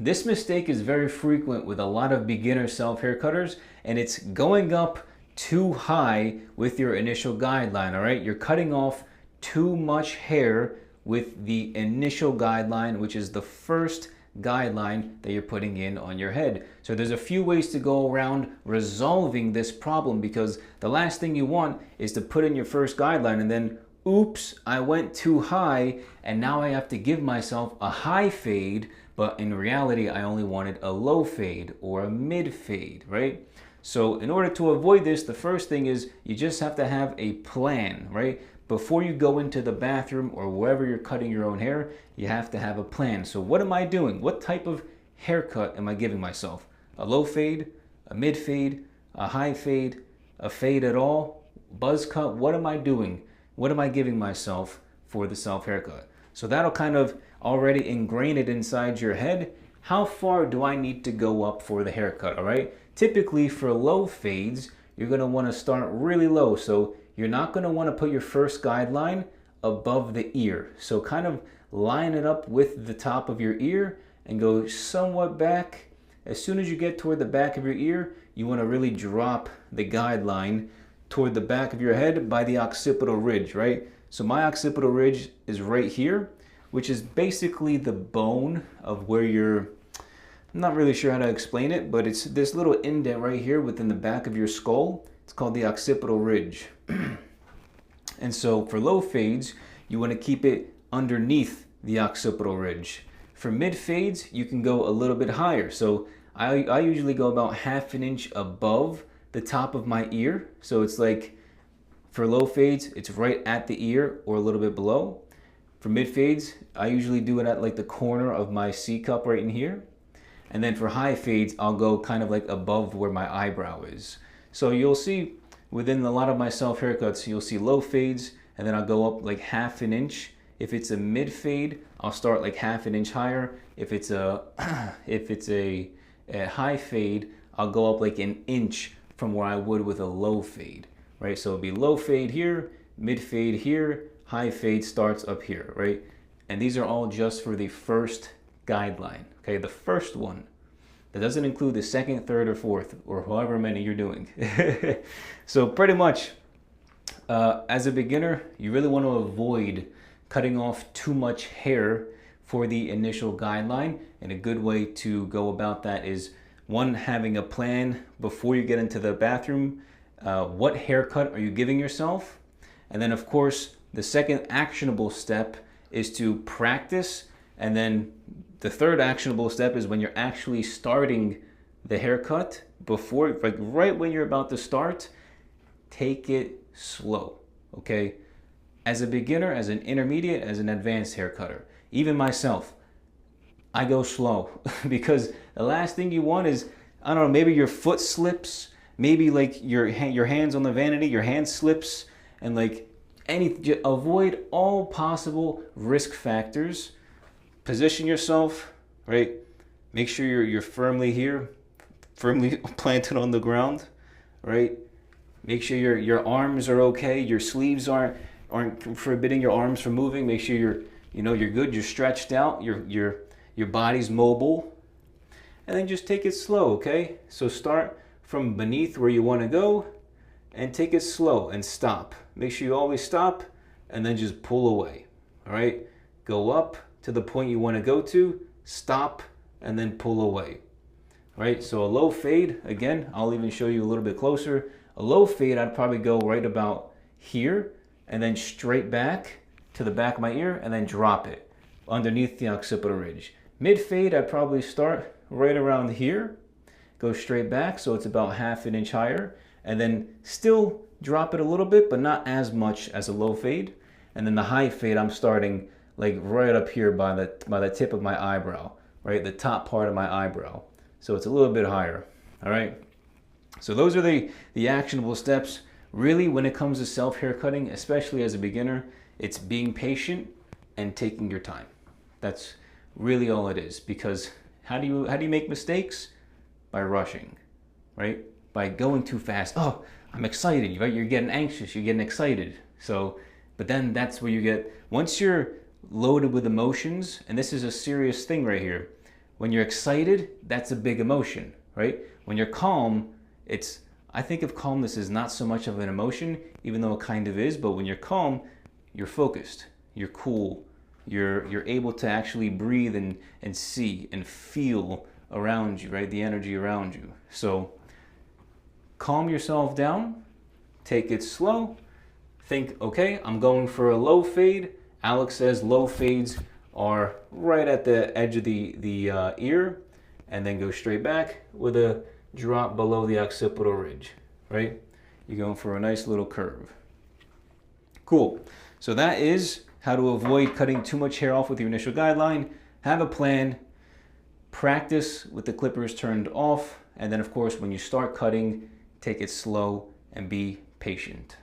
This mistake is very frequent with a lot of beginner self-haircutters, and it's going up too high with your initial guideline, all right? You're cutting off too much hair with the initial guideline, which is the first guideline that you're putting in on your head. So there's a few ways to go around resolving this problem, because the last thing you want is to put in your first guideline and then, oops, I went too high and now I have to give myself a high fade, but in reality I only wanted a low fade or a mid fade, right? So in order to avoid this, the first thing is you just have to have a plan, right? Before you go into the bathroom or wherever you're cutting your own hair, you have to have a plan. So what am I doing? What type of haircut am I giving myself? A low fade, a mid fade, a high fade, a fade at all, buzz cut? What am I doing? What am I giving myself for the self haircut? So that'll kind of already ingrain it inside your head. How far do I need to go up for the haircut, all right? Typically for low fades, you're gonna wanna start really low. So you're not gonna wanna put your first guideline above the ear. So kind of line it up with the top of your ear and go somewhat back. As soon as you get toward the back of your ear, you wanna really drop the guideline toward the back of your head by the occipital ridge, right? So my occipital ridge is right here, which is basically the bone of where I'm not really sure how to explain it, but it's this little indent right here within the back of your skull. It's called the occipital ridge. And so for low fades, you want to keep it underneath the occipital ridge. For mid fades, you can go a little bit higher. So I usually go about ½ an inch above the top of my ear. So it's like, for low fades, it's right at the ear or a little bit below. For mid fades, I usually do it at like the corner of my C cup right in here. And then for high fades, I'll go kind of like above where my eyebrow is. So you'll see within a lot of my self haircuts, you'll see low fades, and then I'll go up like ½ an inch. If it's a mid fade, I'll start like ½ an inch higher. If it's a high fade, I'll go up like an inch from where I would with a low fade, right? So it'll be low fade here, mid fade here, high fade starts up here, right? And these are all just for the first guideline, okay? The first one. That doesn't include the second, third, or fourth, or however many you're doing. So pretty much, as a beginner, you really want to avoid cutting off too much hair for the initial guideline. And a good way to go about that is, one, having a plan before you get into the bathroom. What haircut are you giving yourself? And then, of course, the second actionable step is to practice. And then the third actionable step is when you're actually starting the haircut, before, like right when you're about to start, take it slow, okay? As a beginner, as an intermediate, as an advanced hair cutter, even myself, I go slow because the last thing you want is, I don't know, maybe your foot slips, maybe like your hands on the vanity, your hand slips, and like avoid all possible risk factors. Position yourself, right? Make sure you're firmly here, firmly planted on the ground, right? Make sure your arms are okay. Your sleeves aren't forbidding your arms from moving. Make sure you're good. You're stretched out. Your body's mobile, and then just take it slow, okay? So start from beneath where you want to go, and take it slow and stop. Make sure you always stop, and then just pull away. All right? Go up to the point you want to go to, stop, and then pull away. All right? So a low fade, again, I'll even show you a little bit closer. A low fade, I'd probably go right about here, and then straight back to the back of my ear, and then drop it underneath the occipital ridge. Mid fade, I'd probably start right around here, go straight back, so it's about ½ an inch higher, and then still drop it a little bit, but not as much as a low fade. And then the high fade, I'm starting like right up here by the tip of my eyebrow, right? The top part of my eyebrow. So it's a little bit higher, all right? So those are the actionable steps. Really, when it comes to self-haircutting, especially as a beginner, it's being patient and taking your time. That's really all it is, because how do you make mistakes? By rushing, right? By going too fast. Oh, I'm excited, right? You're getting anxious, you're getting excited. So, but then that's where you get, once you're loaded with emotions, and this is a serious thing right here, When you're excited, that's a big emotion, right? When you're calm, I think of calmness as not so much of an emotion, even though it kind of is, but when you're calm, you're focused, you're cool, you're able to actually breathe and see and feel around you, right? The energy around you. So calm yourself down, take it slow, think, okay, I'm going for a low fade. Alex says low fades are right at the edge of the ear, and then go straight back with a drop below the occipital ridge, right? You're going for a nice little curve. Cool. So that is how to avoid cutting too much hair off with your initial guideline. Have a plan, practice with the clippers turned off, and then of course when you start cutting, take it slow and be patient.